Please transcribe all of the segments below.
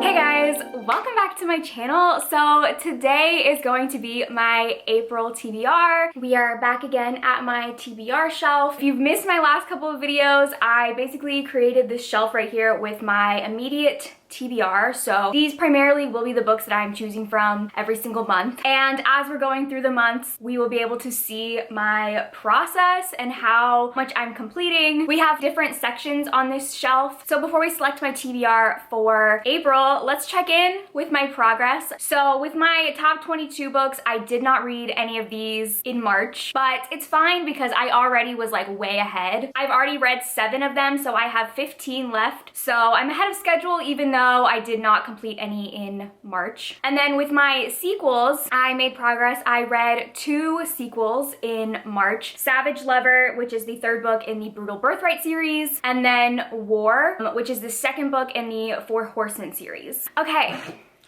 Hey guys, welcome back to my channel. So today is going to be my April TBR. We are back again at my TBR shelf. If you've missed my last couple of videos, I basically created this shelf right here with my immediate TBR. So these primarily will be the books that I'm choosing from every single month. And as we're going through the months, we will be able to see my process and how much I'm completing. We have different sections on this shelf. So before we select my TBR for April, let's check in with my progress. So with my top 22 books, I did not read any of these in March, but it's fine because I already was like way ahead. I've already read 7 of them, so I have 15 left. So I'm ahead of schedule even though I did not complete any in March. And then with my sequels, I made progress. I read 2 sequels in March. Savage Lover, which is the 3rd book in the Brutal Birthright series, and then War, which is the 2nd book in the Four Horsemen series. Okay.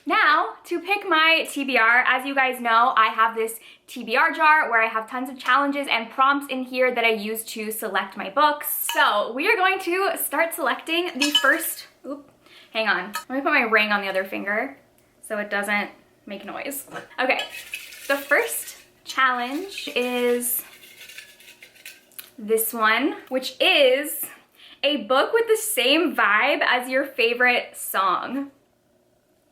Now, to pick my TBR, as you guys know, I have this TBR jar where I have tons of challenges and prompts in here that I use to select my books. So we are going to start selecting the first, hang on, let me put my ring on the other finger so it doesn't make noise. Okay, the first challenge is this one, which is a book with the same vibe as your favorite song.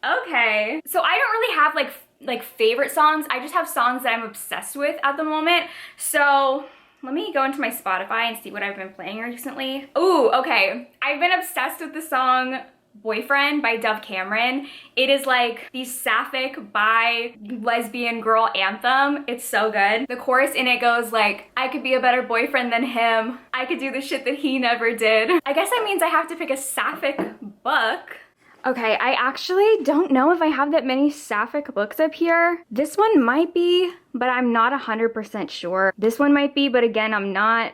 Okay, so I don't really have like favorite songs. I just have songs that I'm obsessed with at the moment. So let me go into my Spotify and see what I've been playing recently. Ooh, okay. I've been obsessed with the song Boyfriend by Dove Cameron. It is like the Sapphic bi lesbian girl anthem. It's so good. The chorus in it goes like, I could be a better boyfriend than him. I could do the shit that he never did. I guess that means I have to pick a Sapphic book. Okay, I actually don't know if I have that many Sapphic books up here. This one might be, but I'm not 100% sure. This one might be, but again, I'm not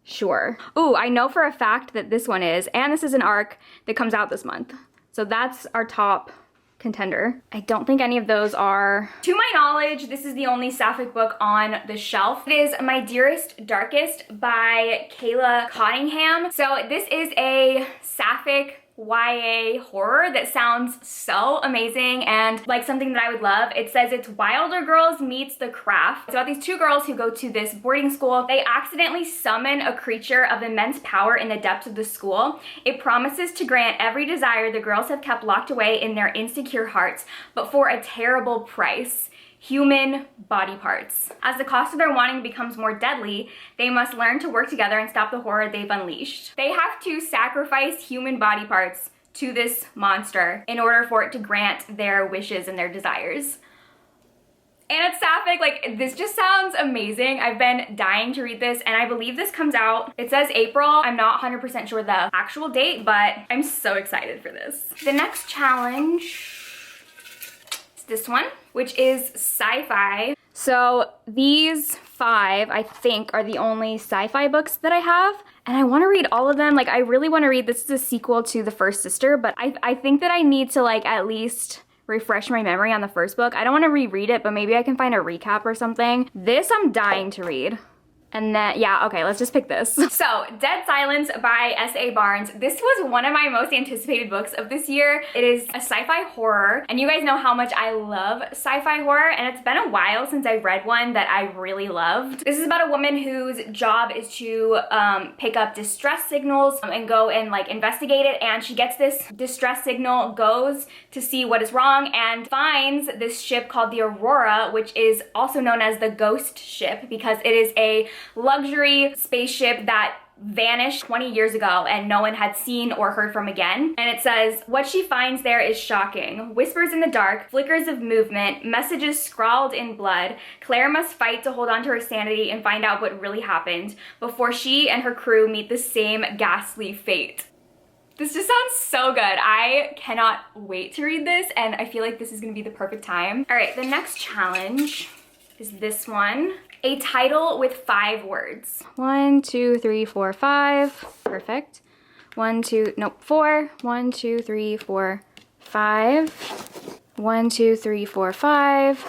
sure. Ooh, I know for a fact that this one is, and this is an arc that comes out this month. So that's our top contender. I don't think any of those are. To my knowledge, this is the only Sapphic book on the shelf. It is My Dearest Darkest by Kayla Cottingham. So this is a Sapphic YA horror that sounds so amazing and like something that I would love. It says it's Wilder Girls meets The Craft. It's about these 2 girls who go to this boarding school. They accidentally summon a creature of immense power in the depths of the school. It promises to grant every desire the girls have kept locked away in their insecure hearts, but for a terrible price. Human body parts. As the cost of their wanting becomes more deadly, they must learn to work together and stop the horror they've unleashed. They have to sacrifice human body parts to this monster in order for it to grant their wishes and their desires. And it's Sapphic, like this just sounds amazing. I've been dying to read this and I believe this comes out, it says April. I'm not 100% sure the actual date, but I'm so excited for this. The next challenge is this one, which is Sci-fi. So these 5, I think, are the only sci-fi books that I have. And I want to read all of them. Like, I really want to read, this is a sequel to The First Sister, but I think that I need to like at least refresh my memory on the first book. I don't want to reread it, but maybe I can find a recap or something. This I'm dying to read. And then, yeah, okay, let's just pick this. So, Dead Silence by S.A. Barnes. This was one of my most anticipated books of this year. It is a sci-fi horror, and you guys know how much I love sci-fi horror, and it's been a while since I read one that I really loved. This is about a woman whose job is to pick up distress signals and go and like investigate it, and she gets this distress signal, goes to see what is wrong, and finds this ship called the Aurora, which is also known as the Ghost Ship because it is a luxury spaceship that vanished 20 years ago and no one had seen or heard from again. And it says, what she finds there is shocking. Whispers in the dark, flickers of movement, messages scrawled in blood. Claire must fight to hold on to her sanity and find out what really happened before she and her crew meet the same ghastly fate. This just sounds so good. I cannot wait to read this and I feel like this is gonna be the perfect time. All right, the next challenge is this one. A title with 5 words. 1, 2, 3, 4, 5. Perfect. 1, 2, nope, 4. 1, 2, 3, 4, 5. 1, 2, 3, 4, 5.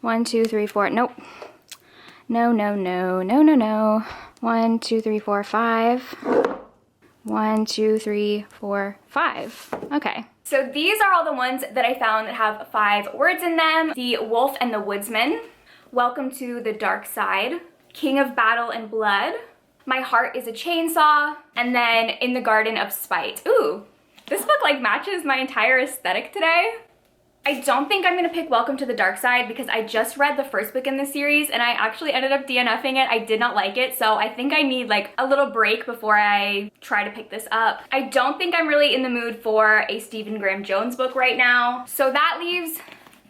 1, 2, 3, 4, nope. No, no, no, no, no, no. 1, 2, 3, 4, 5. 1, 2, 3, 4, 5. Okay. So these are all the ones that I found that have 5 words in them. The Wolf and the Woodsman, Welcome to the Dark Side, King of Battle and Blood, My Heart is a Chainsaw, and then In the Garden of Spite. Ooh, this book like matches my entire aesthetic today. I don't think I'm gonna pick Welcome to the Dark Side because I just read the first book in the series and I actually ended up DNFing it. I did not like it, so I think I need like a little break before I try to pick this up. I don't think I'm really in the mood for a Stephen Graham Jones book right now. So that leaves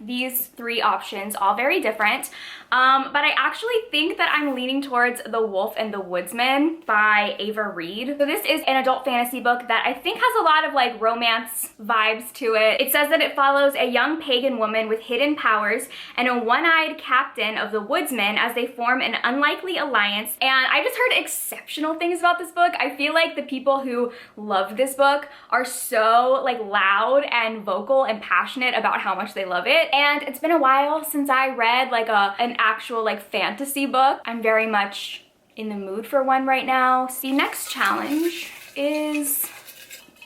these 3 options, all very different. But I actually think that I'm leaning towards The Wolf and the Woodsman by Ava Reed. So this is an adult fantasy book that I think has a lot of like romance vibes to it. It says that it follows a young pagan woman with hidden powers and a one-eyed captain of the Woodsmen as they form an unlikely alliance. And I just heard exceptional things about this book. I feel like the people who love this book are so like loud and vocal and passionate about how much they love it. And it's been a while since I read like an actual like fantasy book. I'm very much in the mood for one right now. See, next challenge is,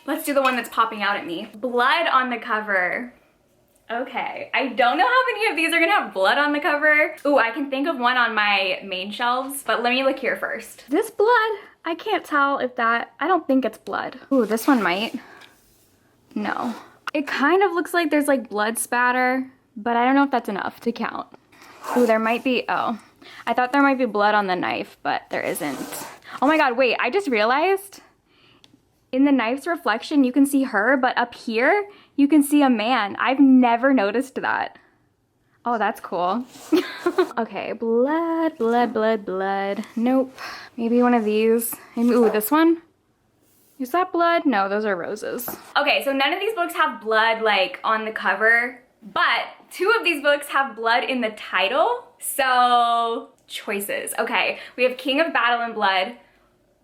let's do the one that's popping out at me. Blood on the cover. Okay, I don't know how many of these are gonna have blood on the cover. Ooh, I can think of one on my main shelves, but let me look here first. This blood, I can't tell if that, I don't think it's blood. Ooh, this one might. No. It kind of looks like there's like blood spatter, but I don't know if that's enough to count. Ooh, there might be, oh. I thought there might be blood on the knife, but there isn't. Oh my god, wait, I just realized in the knife's reflection you can see her, but up here you can see a man. I've never noticed that. Oh, that's cool. Okay, blood, blood, blood, blood. Nope. Maybe one of these. Maybe, ooh, this one? Is that blood? No, those are roses. Okay, so none of these books have blood like on the cover, but 2 of these books have blood in the title. So, choices. Okay, we have King of Battle and Blood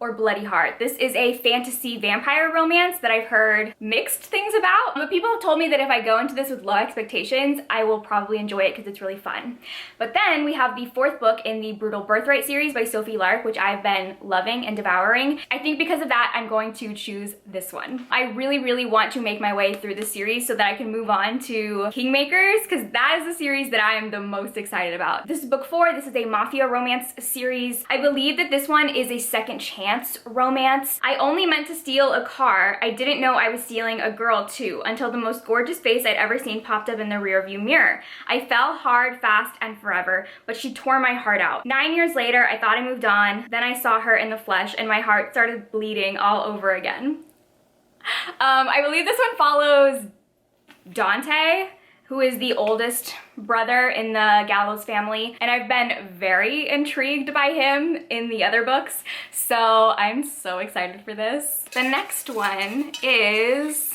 or Bloody Heart. This is a fantasy vampire romance that I've heard mixed things about, but people have told me that if I go into this with low expectations, I will probably enjoy it because it's really fun. But then we have the 4th book in the Brutal Birthright series by Sophie Lark, which I've been loving and devouring. I think because of that, I'm going to choose this one. I really, really want to make my way through the series so that I can move on to Kingmakers, because that is the series that I am the most excited about. This is book 4. This is a mafia romance series. I believe that this one is a second chance romance. I only meant to steal a car. I didn't know I was stealing a girl too, until the most gorgeous face I'd ever seen popped up in the rearview mirror. I fell hard, fast, and forever, but she tore my heart out. 9 years later, I thought I moved on. Then I saw her in the flesh and my heart started bleeding all over again. I believe this one follows Dante, who is the oldest brother in the Gallows family, and I've been very intrigued by him in the other books, so I'm so excited for this. The next one is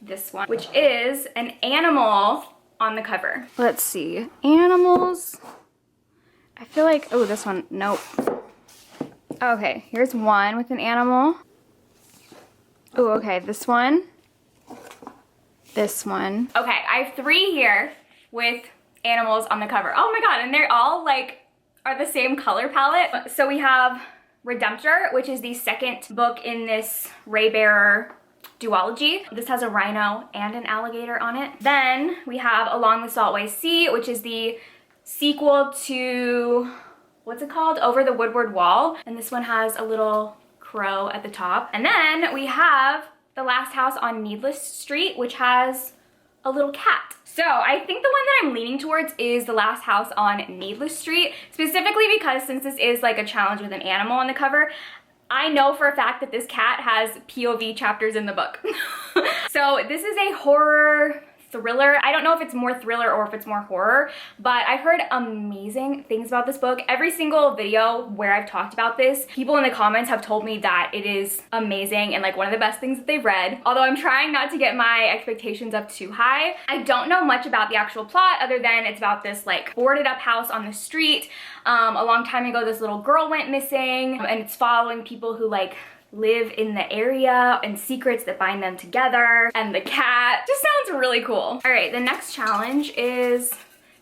this one, which is an animal on the cover. Let's see, animals. I feel like, oh, this one, nope. Okay, here's one with an animal. Oh, okay, this one. This one. Okay, I have 3 here with animals on the cover. Oh my god, and they're all like, are the same color palette. So we have Redemptor, which is the 2nd book in this Raybearer duology. This has a rhino and an alligator on it. Then we have Along the Saltway Sea, which is the sequel to, what's it called? Over the Woodward Wall. And this one has a little crow at the top. And then we have The Last House on Needless Street, which has a little cat. So I think the one that I'm leaning towards is The Last House on Needless Street, specifically because since this is like a challenge with an animal on the cover, I know for a fact that this cat has POV chapters in the book. So this is a horror thriller. I don't know if it's more thriller or if it's more horror, but I've heard amazing things about this book. Every single video where I've talked about this, people in the comments have told me that it is amazing and like one of the best things that they've read. Although I'm trying not to get my expectations up too high. I don't know much about the actual plot other than it's about this like boarded up house on the street. A long time ago, this little girl went missing, and it's following people who like live in the area and secrets that bind them together, and the cat. Just sounds really cool. All right, the next challenge is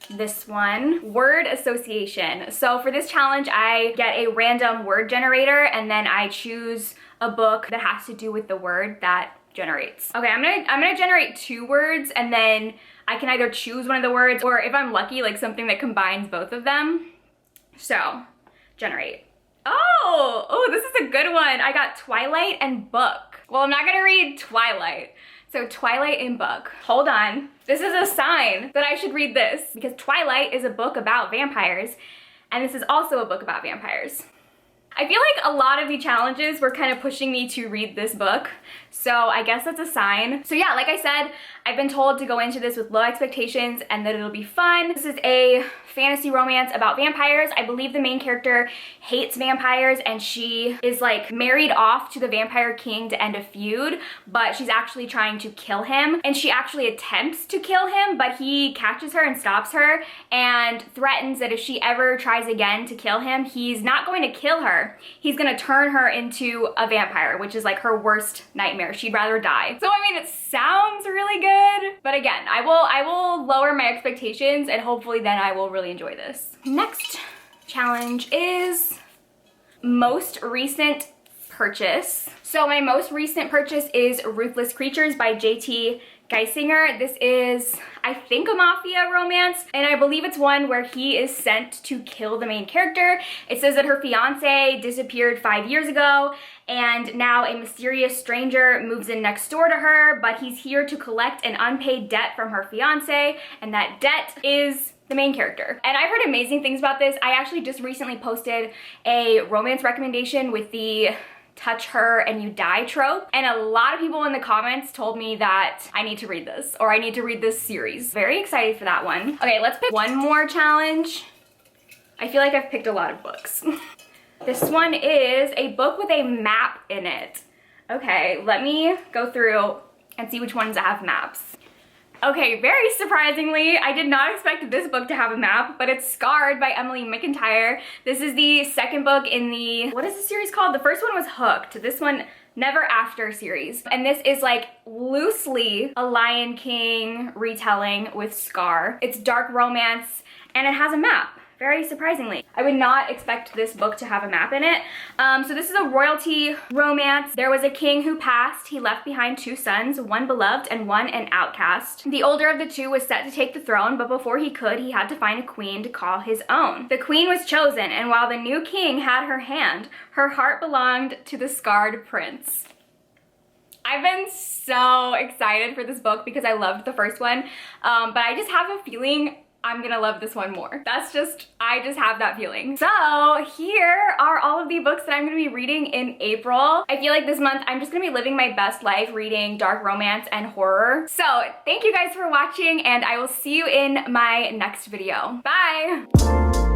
this one, word association. So for this challenge, I get a random word generator and then I choose a book that has to do with the word that generates. Okay, I'm gonna generate 2 words, and then I can either choose one of the words, or if I'm lucky, like something that combines both of them. So, generate. Oh, this is a good one. I got Twilight and book. Well, I'm not gonna read Twilight. So Twilight and book. Hold on. This is a sign that I should read this, because Twilight is a book about vampires, and this is also a book about vampires. I feel like a lot of the challenges were kind of pushing me to read this book, so I guess that's a sign. So yeah, like I said, I've been told to go into this with low expectations and that it'll be fun. This is a fantasy romance about vampires. I believe the main character hates vampires, and she is like married off to the vampire king to end a feud, but she's actually trying to kill him, and she actually attempts to kill him, but he catches her and stops her and threatens that if she ever tries again to kill him, he's not going to kill her. He's gonna turn her into a vampire, which is like her worst nightmare. She'd rather die. So I mean, it sounds really good, but again, I will lower my expectations, and hopefully then I will really enjoy this. Next challenge is most recent purchase. So my most recent purchase is Ruthless Creatures by J.T. Geisinger. This is, I think, a mafia romance, and I believe it's one where he is sent to kill the main character. It says that her fiance disappeared 5 years ago, and now a mysterious stranger moves in next door to her, but he's here to collect an unpaid debt from her fiance, and that debt is the main character. And I've heard amazing things about this. I actually just recently posted a romance recommendation with the touch her and you die trope, and a lot of people in the comments told me that I need to read this, or I need to read this series. Very excited for that one. Okay, let's pick one more challenge. I feel like I've picked a lot of books. This one is a book with a map in it. Okay, let me go through and see which ones have maps. Okay, very surprisingly, I did not expect this book to have a map, but it's Scarred by Emily McIntyre. This is the second book in the, what is the series called? The first one was Hooked. This one, Never After series. And this is like loosely a Lion King retelling with Scar. It's dark romance, and it has a map. Very surprisingly. I would not expect this book to have a map in it. So this is a royalty romance. There was a king who passed. He left behind 2 sons, one beloved and one an outcast. The older of the 2 was set to take the throne, but before he could, he had to find a queen to call his own. The queen was chosen, and while the new king had her hand, her heart belonged to the scarred prince. I've been so excited for this book because I loved the first one, but I just have a feeling I'm gonna love this one more. I just have that feeling. So here are all of the books that I'm gonna be reading in April. I feel like this month I'm just gonna be living my best life reading dark romance and horror. So thank you guys for watching, and I will see you in my next video. Bye!